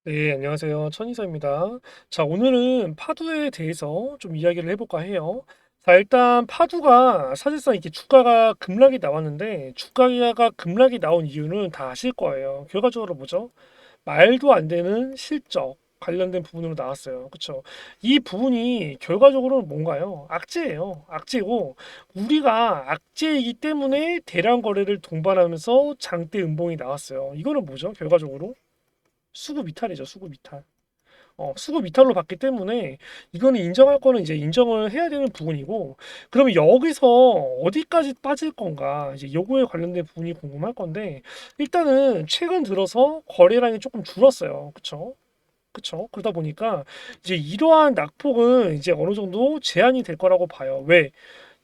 네, 안녕하세요. 천이사입니다. 자, 오늘은 파두에 대해서 좀 이야기를 해볼까 해요. 자, 일단 파두가 사실상 이렇게 주가가 급락이 나왔는데, 주가가 급락이 나온 이유는 다 아실 거예요. 결과적으로 뭐죠? 말도 안 되는 실적 관련된 부분으로 나왔어요. 그쵸? 이 부분이 결과적으로는 뭔가요? 악재예요. 악재고, 우리가 악재이기 때문에 대량 거래를 동반하면서 장대 음봉이 나왔어요. 이거는 뭐죠? 결과적으로? 수급 이탈이죠, 수급 이탈. 수급 이탈로 봤기 때문에 이거는 인정할 거는 이제 인정을 해야 되는 부분이고, 그러면 여기서 어디까지 빠질 건가? 이제 요거에 관련된 부분이 궁금할 건데, 일단은 최근 들어서 거래량이 조금 줄었어요. 그쵸? 그쵸? 그러다 보니까 이제 이러한 낙폭은 이제 어느 정도 제한이 될 거라고 봐요. 왜?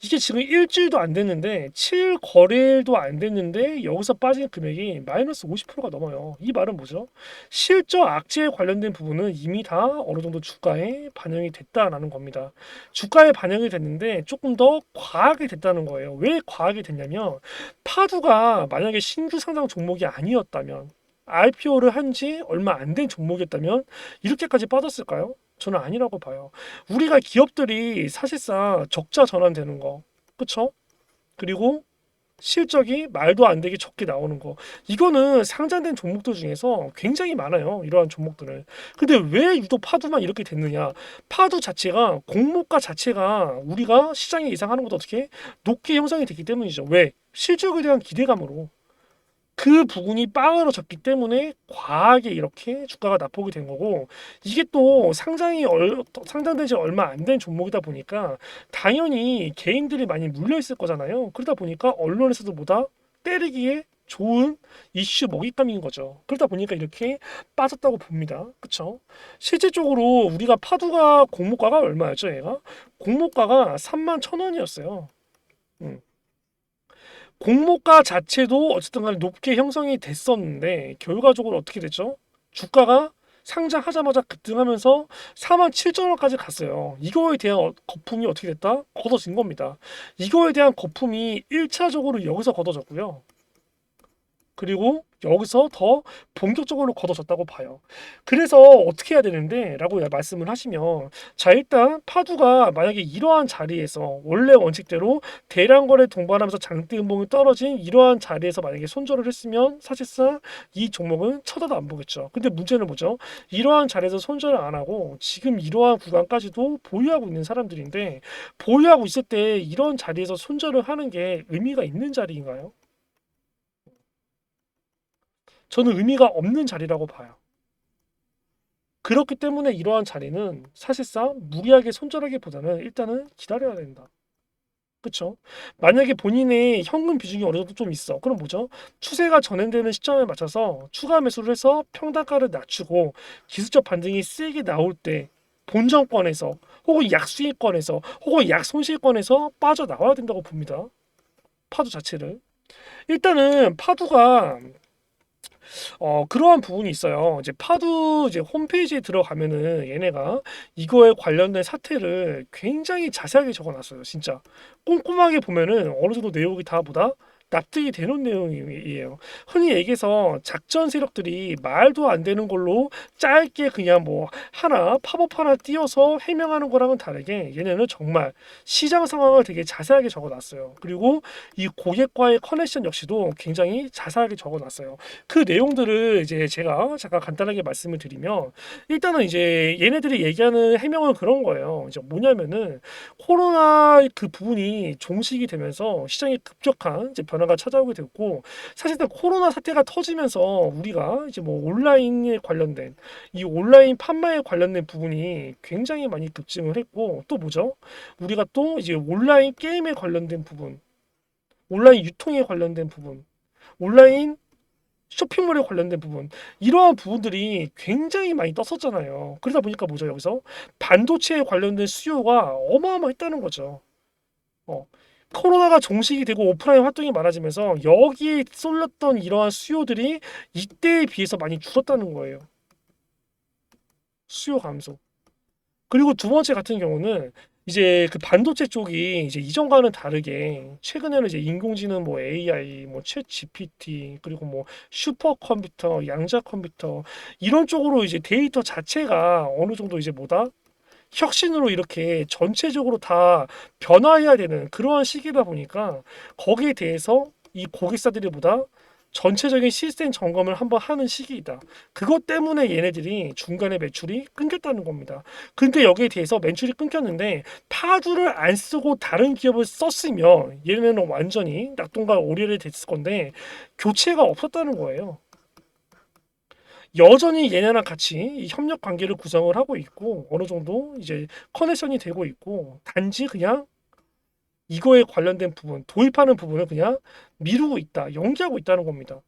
이게 지금 일주일도 안 됐는데 7일 거래일도 안 됐는데 여기서 빠진 금액이 마이너스 50%가 넘어요. 이 말은 뭐죠? 실적 악재에 관련된 부분은 이미 다 어느 정도 주가에 반영이 됐다라는 겁니다. 주가에 반영이 됐는데 조금 더 과하게 됐다는 거예요. 왜 과하게 됐냐면 파두가 만약에 신규 상장 종목이 아니었다면 IPO를 한 지 얼마 안 된 종목이었다면 이렇게까지 빠졌을까요? 저는 아니라고 봐요. 우리가 기업들이 사실상 적자 전환되는 거, 그쵸? 그리고 실적이 말도 안 되게 적게 나오는 거. 이거는 상장된 종목들 중에서 굉장히 많아요. 이러한 종목들은. 근데 왜 유독 파두만 이렇게 됐느냐? 파두 자체가 공모가 자체가 우리가 시장에 예상하는 것도 어떻게 높게 형성이 됐기 때문이죠. 왜? 실적에 대한 기대감으로. 그 부분이 빵으로졌기 때문에 과하게 이렇게 주가가 낙폭이 된 거고, 이게 또 상장된 지 얼마 안 된 종목이다 보니까 당연히 개인들이 많이 물려 있을 거잖아요. 그러다 보니까 언론에서도 보다 때리기에 좋은 이슈 먹잇감인 거죠. 그러다 보니까 이렇게 빠졌다고 봅니다. 그쵸? 실질적으로 우리가 파두가 공모가가 얼마였죠, 얘가? 공모가가 31,000원이었어요. 공모가 자체도 어쨌든 간에 높게 형성이 됐었는데 결과적으로 어떻게 됐죠? 주가가 상장하자마자 급등하면서 47,000원까지 갔어요. 이거에 대한 거품이 어떻게 됐다? 걷어진 겁니다. 이거에 대한 거품이 1차적으로 여기서 걷어졌고요. 그리고 여기서 더 본격적으로 걷어졌다고 봐요. 그래서 어떻게 해야 되는데 라고 말씀을 하시면, 자, 일단 파두가 만약에 이러한 자리에서 원래 원칙대로 대량 거래 동반하면서 장대 음봉이 떨어진 이러한 자리에서 만약에 손절을 했으면 사실상 이 종목은 쳐다도 안 보겠죠. 근데 문제는 뭐죠? 이러한 자리에서 손절을 안 하고 지금 이러한 구간까지도 보유하고 있는 사람들인데, 보유하고 있을 때 이런 자리에서 손절을 하는 게 의미가 있는 자리인가요? 저는 의미가 없는 자리라고 봐요. 그렇기 때문에 이러한 자리는 사실상 무리하게 손절하기보다는 일단은 기다려야 된다. 그쵸? 만약에 본인의 현금 비중이 어느 정도 좀 있어. 그럼 뭐죠? 추세가 전환되는 시점에 맞춰서 추가 매수를 해서 평단가를 낮추고 기술적 반등이 세게 나올 때 본전권에서 혹은 약수익권에서 혹은 약손실권에서 빠져나와야 된다고 봅니다. 파도 자체를. 일단은 파도가 그러한 부분이 있어요. 이제 파두 이제 홈페이지에 들어가면은 얘네가 이거에 관련된 사태를 굉장히 자세하게 적어놨어요. 진짜 꼼꼼하게 보면은 어느 정도 내용이 다 보다 납득이 되는 내용이에요. 흔히 얘기해서 작전 세력들이 말도 안 되는 걸로 짧게 그냥 뭐 하나 팝업 하나 띄워서 해명하는 거랑은 다르게 얘네는 정말 시장 상황을 되게 자세하게 적어놨어요. 그리고 이 고객과의 커넥션 역시도 굉장히 자세하게 적어놨어요. 그 내용들을 이제 제가 잠깐 간단하게 말씀을 드리면, 일단은 이제 얘네들이 얘기하는 해명은 그런 거예요. 이제 뭐냐면은 코로나 그 부분이 종식이 되면서 시장에 급격한 이제 변화가 찾아오게 됐고, 사실상 코로나 사태가 터지면서 우리가 이제 뭐 온라인에 관련된 이 온라인 판매에 관련된 부분이 굉장히 많이 급증을 했고, 또 뭐죠? 우리가 또 이제 온라인 게임에 관련된 부분, 온라인 유통에 관련된 부분, 온라인 쇼핑몰에 관련된 부분, 이러한 부분들이 굉장히 많이 떴었잖아요. 그러다 보니까 뭐죠, 여기서 반도체에 관련된 수요가 어마어마했다는 거죠. 어, 코로나가 종식이 되고 오프라인 활동이 많아지면서 여기에 쏠렸던 이러한 수요들이 이때에 비해서 많이 줄었다는 거예요. 수요 감소. 그리고 두 번째 같은 경우는 이제 그 반도체 쪽이 이제 이전과는 다르게 최근에는 이제 인공지능 뭐 AI 뭐 챗 GPT 그리고 뭐 슈퍼컴퓨터, 양자 컴퓨터 이런 쪽으로 이제 데이터 자체가 어느 정도 이제 뭐다? 혁신으로 이렇게 전체적으로 다 변화해야 되는 그러한 시기다 보니까 거기에 대해서 이 고객사들이 보다 전체적인 시스템 점검을 한번 하는 시기이다. 그것 때문에 얘네들이 중간에 매출이 끊겼다는 겁니다. 근데 여기에 대해서 매출이 끊겼는데 파주를 안 쓰고 다른 기업을 썼으면 얘네는 완전히 낙동강 오리를 됐을 건데 교체가 없었다는 거예요. 여전히 얘네랑 같이 이 협력 관계를 구성을 하고 있고 어느 정도 이제 커넥션이 되고 있고 단지 그냥 이거에 관련된 부분 도입하는 부분을 그냥 미루고 있다 연기하고 있다는 겁니다.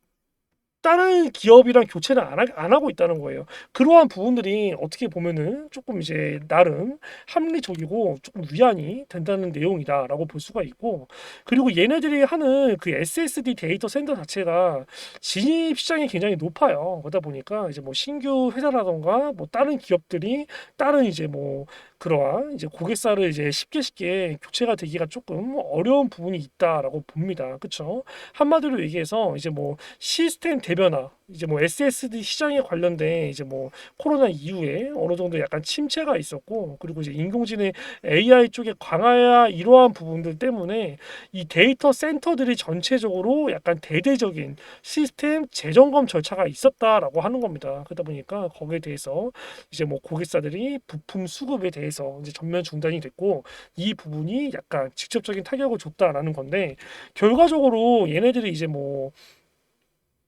다른 기업이랑 교체를 안 하고 있다는 거예요. 그러한 부분들이 어떻게 보면은 조금 이제 나름 합리적이고 조금 위안이 된다는 내용이다라고 볼 수가 있고, 그리고 얘네들이 하는 그 SSD 데이터 센터 자체가 진입 시장이 굉장히 높아요. 그러다 보니까 이제 뭐 신규 회사라던가 뭐 다른 기업들이 다른 이제 뭐 그러한 이제 고객사를 이제 쉽게 교체가 되기가 조금 어려운 부분이 있다라고 봅니다. 그쵸? 한마디로 얘기해서 이제 뭐 시스템 대변화 이제 뭐 SSD 시장에 관련된 이제 뭐 코로나 이후에 어느 정도 약간 침체가 있었고 그리고 이제 인공지능 AI 쪽의 강화야 이러한 부분들 때문에 이 데이터 센터들이 전체적으로 약간 대대적인 시스템 재점검 절차가 있었다라고 하는 겁니다. 그러다 보니까 거기에 대해서 이제 뭐 고객사들이 부품 수급에 대해서 이제 전면 중단이 됐고 이 부분이 약간 직접적인 타격을 줬다라는 건데 결과적으로 얘네들이 이제 뭐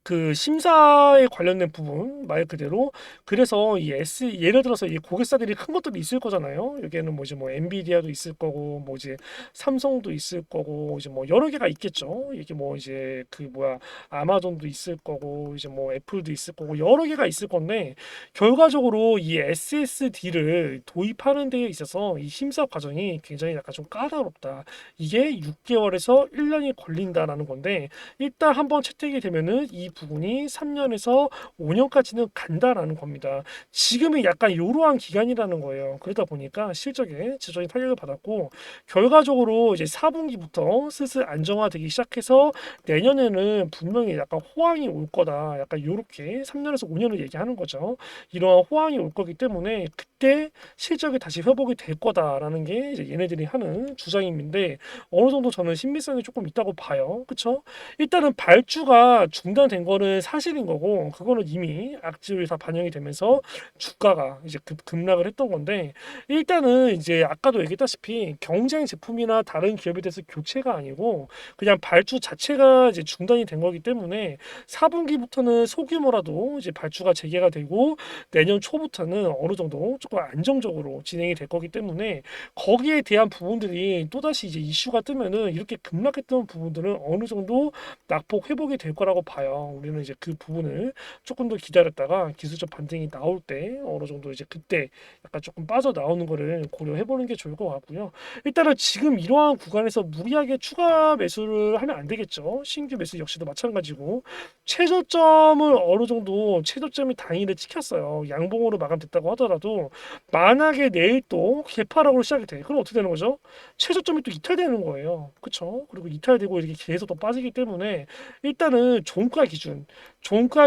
그 심사에 관련된 부분 말 그대로 그래서 이 예를 들어서 이 고객사들이 큰 것들이 있을 거잖아요. 여기에는 뭐 이제 뭐 엔비디아도 있을 거고 뭐 이제 삼성도 있을 거고 이제 뭐 여러 개가 있겠죠. 이게 뭐 이제 그 뭐야 아마존도 있을 거고 이제 뭐 애플도 있을 거고 여러 개가 있을 건데 결과적으로 이 SSD를 도입하는 데에 있어서 이 심사 과정이 굉장히 약간 좀 까다롭다. 이게 6개월에서 1년이 걸린다라는 건데 일단 한번 채택이 되면은 이 부분이 3년에서 5년까지는 간다라는 겁니다. 지금이 약간 이러한 기간이라는 거예요. 그러다 보니까 실적에 지적인 타격을 받았고 결과적으로 이제 4분기부터 슬슬 안정화되기 시작해서 내년에는 분명히 약간 호황이 올 거다. 약간 이렇게 3년에서 5년을 얘기하는 거죠. 이러한 호황이 올 거기 때문에 그때 실적이 다시 회복이 될 거다라는 게 이제 얘네들이 하는 주장인데 어느 정도 저는 신빙성이 조금 있다고 봐요. 그쵸? 일단은 발주가 중단된 거는 사실인 거고 그거는 이미 악재율이 다 반영이 되면서 주가가 이제 급락을 했던 건데 일단은 이제 아까도 얘기했다시피 경쟁 제품이나 다른 기업에 대해서 교체가 아니고 그냥 발주 자체가 이제 중단이 된 거기 때문에 4분기부터는 소규모라도 이제 발주가 재개가 되고 내년 초부터는 어느 정도 조금 안정적으로 진행이 될 거기 때문에 거기에 대한 부분들이 또다시 이제 이슈가 뜨면은 이렇게 급락했던 부분들은 어느 정도 낙폭 회복이 될 거라고 봐요. 우리는 이제 그 부분을 조금 더 기다렸다가 기술적 반등이 나올 때 어느 정도 이제 그때 약간 조금 빠져나오는 거를 고려해 보는 게 좋을 것 같고요. 일단은 지금 이러한 구간에서 무리하게 추가 매수를 하면 안 되겠죠. 신규 매수 역시도 마찬가지고 최저점을 어느 정도 최저점이 당일에 찍혔어요. 양봉으로 마감됐다고 하더라도 만약에 내일 또 개파락으로 시작이 돼. 그럼 어떻게 되는 거죠? 최저점이 또 이탈되는 거예요. 그쵸? 그리고 이탈되고 이렇게 계속 또 빠지기 때문에 일단은 종가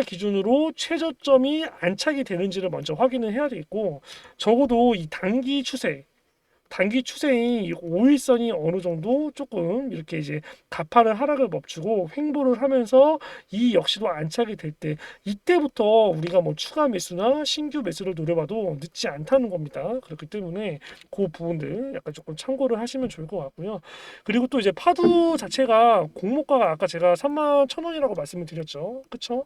기준으로 최저점이 안착이 되는지를 먼저 확인을 해야 되겠고 적어도 이 단기 추세인 이 5일선이 어느 정도 조금 이렇게 이제 가파른 하락을 멈추고 횡보를 하면서 이 역시도 안착이 될 때 이때부터 우리가 뭐 추가 매수나 신규 매수를 노려봐도 늦지 않다는 겁니다. 그렇기 때문에 그 부분들 약간 조금 참고를 하시면 좋을 것 같고요. 그리고 또 이제 파도 자체가 공모가가 아까 제가 31,000원이라고 말씀을 드렸죠. 그쵸?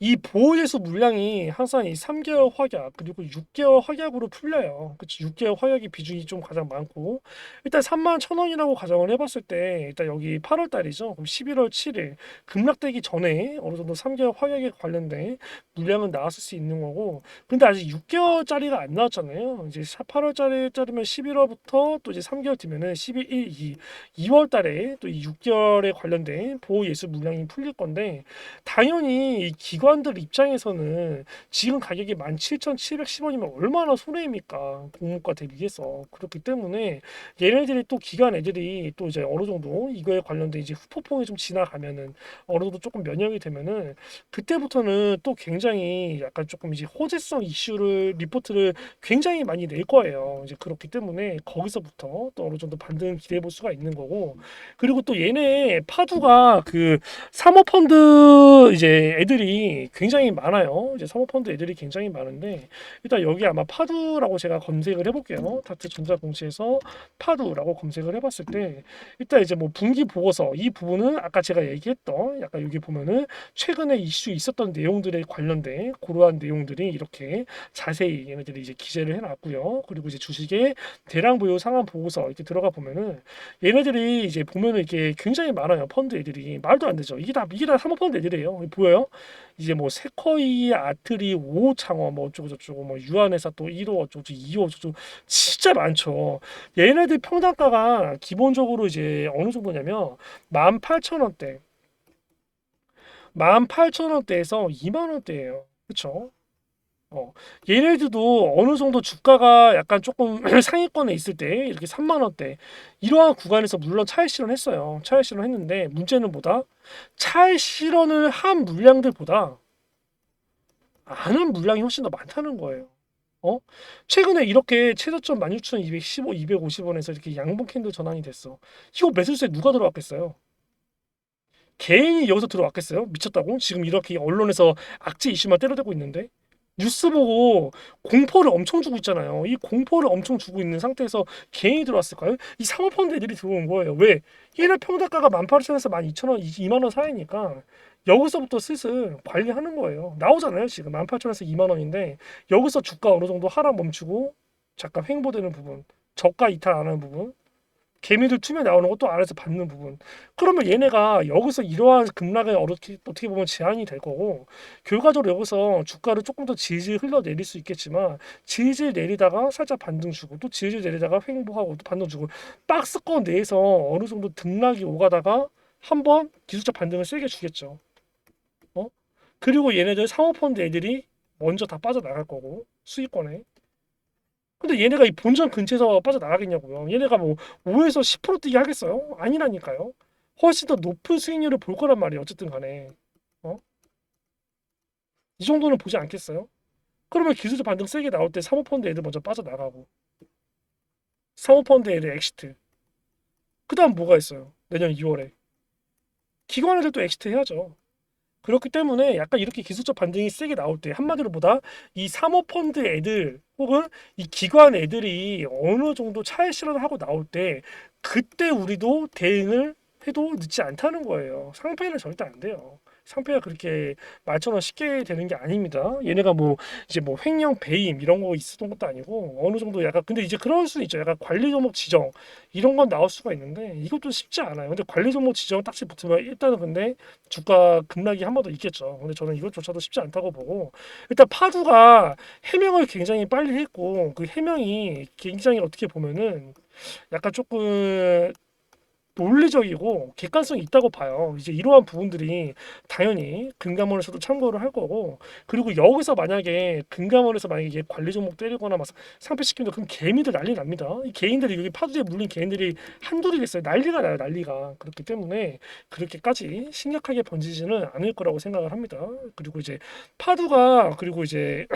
이 보호재수 물량이 항상 이 3개월 확약 그리고 6개월 확약으로 풀려요. 그치? 6개월 확약의 비중이 좀 가장 많고 일단 31,000원이라고 가정을 해봤을 때 일단 여기 8월 달이죠. 그럼 11월 7일 급락되기 전에 어느 정도 3개월 확약에 관련된 물량은 나왔을 수 있는 거고 근데 아직 6개월짜리가 안 나왔잖아요. 이제 8월짜리면 11월부터 또 이제 3개월 뒤면은 11, 1, 2월 달에 또 이 6개월에 관련된 보호 예수 물량이 풀릴 건데 당연히 이 기관 유저한들 입장에서는 지금 가격이 17,710원이면 얼마나 손해입니까? 공모가 대비해서. 그렇기 때문에 얘네들이 또 기관 애들이 또 이제 어느 정도 이거에 관련된 이제 후폭풍이 좀 지나가면은 어느 정도 조금 면역이 되면은 그때부터는 또 굉장히 약간 조금 이제 호재성 이슈를 리포트를 굉장히 많이 낼 거예요. 이제 그렇기 때문에 거기서부터 또 어느 정도 반등 기대해 볼 수가 있는 거고 그리고 또 얘네 파두가 그 사모펀드 이제 애들이 굉장히 많아요. 이제 사모펀드 애들이 굉장히 많은데 일단 여기 아마 파두라고 제가 검색을 해볼게요. 다트 전자공시에서 파두라고 검색을 해봤을 때 일단 이제 뭐 분기 보고서 이 부분은 아까 제가 얘기했던 약간 여기 보면은 최근에 이슈 있었던 내용들에 관련된 그러한 내용들이 이렇게 자세히 얘네들이 이제 기재를 해놨고요. 그리고 이제 주식의 대량 보유 상환 보고서 이렇게 들어가 보면은 얘네들이 이제 보면은 이게 굉장히 많아요. 펀드 애들이 말도 안 되죠. 이게 다 사모펀드 애들이에요. 보여요? 이제 뭐 세쿼이, 아트리, 오창원 뭐 어쩌고 저쩌고 뭐 유한회사 또 1호 어쩌고 2호 어쩌고 진짜 많죠. 얘네들 평단가가 기본적으로 이제 어느 정도냐면 18,000원대, 18,000원대에서 2만 원대예요. 그쵸? 어, 얘네들도 어느 정도 주가가 약간 조금 상위권에 있을 때 이렇게 3만 원대 이러한 구간에서 물론 차익 실현했어요. 차익 실현했는데 문제는 뭐다? 차익 실현을 한 물량들보다 안 한 물량이 훨씬 더 많다는 거예요. 어? 최근에 이렇게 최저점 16,215, 250원에서 이렇게 양봉 캔들 전환이 됐어. 이거 매수세에 누가 들어왔겠어요? 개인이 여기서 들어왔겠어요? 미쳤다고? 지금 이렇게 언론에서 악재 이슈만 때려대고 있는데 뉴스 보고 공포를 엄청 주고 있잖아요. 이 공포를 엄청 주고 있는 상태에서 개인이 들어왔을까요? 이 사모펀드 애들이 들어온 거예요. 왜? 얘네 평단가가 18,000원에서 12,000원, 2만 원 사이니까 여기서부터 슬슬 관리하는 거예요. 나오잖아요. 지금 18,000원에서 2만 원인데 여기서 주가 어느 정도 하락 멈추고 잠깐 횡보되는 부분, 저가 이탈 안 하는 부분 개미들 투매 나오는 것도 알아서 받는 부분. 그러면 얘네가 여기서 이러한 급락에 어떻게 보면 제한이 될 거고, 결과적으로 여기서 주가를 조금 더 질질 흘러내릴 수 있겠지만, 질질 내리다가 살짝 반등 주고, 또 질질 내리다가 횡보하고 또 반등 주고, 박스권 내에서 어느 정도 등락이 오가다가 한번 기술적 반등을 세게 주겠죠. 어? 그리고 얘네들 사모펀드 애들이 먼저 다 빠져나갈 거고, 수익권에. 근데 얘네가 이 본전 근처에서 빠져나가겠냐고요. 얘네가 뭐 5에서 10% 뛰게 하겠어요? 아니라니까요. 훨씬 더 높은 수익률을 볼 거란 말이에요. 어쨌든 간에. 어? 이 정도는 보지 않겠어요? 그러면 기술적 반등 세게 나올 때 사모펀드 애들 먼저 빠져나가고 사모펀드 애들 엑시트. 그 다음 뭐가 있어요? 내년 2월에. 기관 애들도 엑시트 해야죠. 그렇기 때문에 약간 이렇게 기술적 반등이 세게 나올 때 한마디로 보다 이 사모펀드 애들 혹은 이 기관 애들이 어느 정도 차익 실현을 하고 나올 때 그때 우리도 대응을 해도 늦지 않다는 거예요. 상패는 절대 안 돼요. 상패가 그렇게 말처럼 쉽게 되는 게 아닙니다. 얘네가 뭐 이제 뭐 횡령 배임 이런 거 있었던 것도 아니고 어느 정도 약간 근데 이제 그럴 수 있죠. 약간 관리 종목 지정 이런 건 나올 수가 있는데 이것도 쉽지 않아요. 근데 관리 종목 지정 딱지 붙으면 일단은 근데 주가 급락이 한 번 더 있겠죠. 근데 저는 이것조차도 쉽지 않다고 보고 일단 파두가 해명을 굉장히 빨리 했고 그 해명이 굉장히 어떻게 보면은 약간 조금 논리적이고 객관성이 있다고 봐요. 이제 이러한 부분들이 당연히 금감원에서도 참고를 할 거고 그리고 여기서 만약에 금감원에서 만약에 얘 관리 종목 때리거나 막 상패시키면 그럼 개미들 난리 납니다. 이 개인들이 여기 파도에 물린 개인들이 한둘이겠어요. 난리가 나요, 난리가. 그렇기 때문에 그렇게까지 심각하게 번지지는 않을 거라고 생각을 합니다. 그리고 이제 파도가 그리고 이제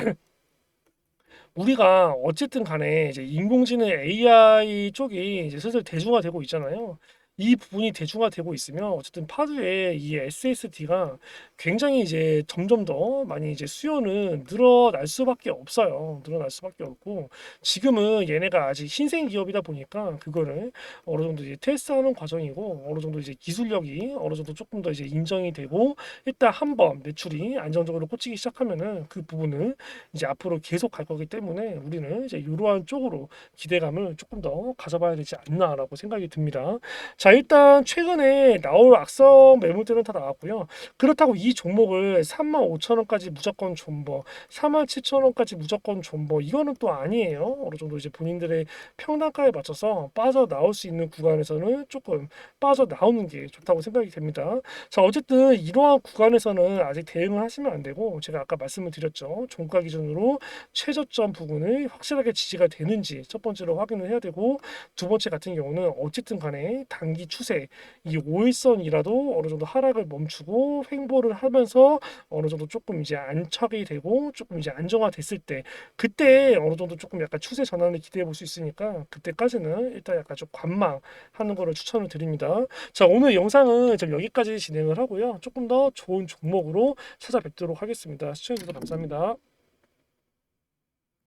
우리가 어쨌든 간에 이제 인공지능 AI 쪽이 이제 슬슬 대중화되고 있잖아요. 이 부분이 대중화되고 있으면 어쨌든 파드의 이 SSD가 굉장히 이제 점점 더 많이 이제 수요는 늘어날 수밖에 없어요. 늘어날 수밖에 없고 지금은 얘네가 아직 신생 기업이다 보니까 그거를 어느 정도 이제 테스트하는 과정이고 어느 정도 이제 기술력이 어느 정도 조금 더 이제 인정이 되고 일단 한번 매출이 안정적으로 꽂히기 시작하면은 그 부분은 이제 앞으로 계속 갈 거기 때문에 우리는 이제 이러한 쪽으로 기대감을 조금 더 가져봐야 되지 않나라고 생각이 듭니다. 자, 일단 최근에 나올 악성 매물들은 다 나왔고요. 그렇다고 이 종목을 35,000원까지 무조건 존버, 47,000원까지 무조건 존버, 이거는 또 아니에요. 어느 정도 이제 본인들의 평단가에 맞춰서 빠져나올 수 있는 구간에서는 조금 빠져나오는 게 좋다고 생각이 됩니다. 자, 어쨌든 이러한 구간에서는 아직 대응을 하시면 안 되고, 제가 아까 말씀을 드렸죠. 종가 기준으로 최저점 부분을 확실하게 지지가 되는지 첫 번째로 확인을 해야 되고, 두 번째 같은 경우는 어쨌든 간에 단기 추세 이 5일선이라도 어느 정도 하락을 멈추고 횡보를 하면서 어느 정도 조금 이제 안착이 되고 조금 이제 안정화됐을 때, 그때 어느 정도 조금 약간 추세 전환을 기대해 볼 수 있으니까 그때까지는 일단 약간 좀 관망하는 거를 추천을 드립니다. 자, 오늘 영상은 좀 여기까지 진행을 하고요. 조금 더 좋은 종목으로 찾아뵙도록 하겠습니다. 시청해 주셔서 감사합니다.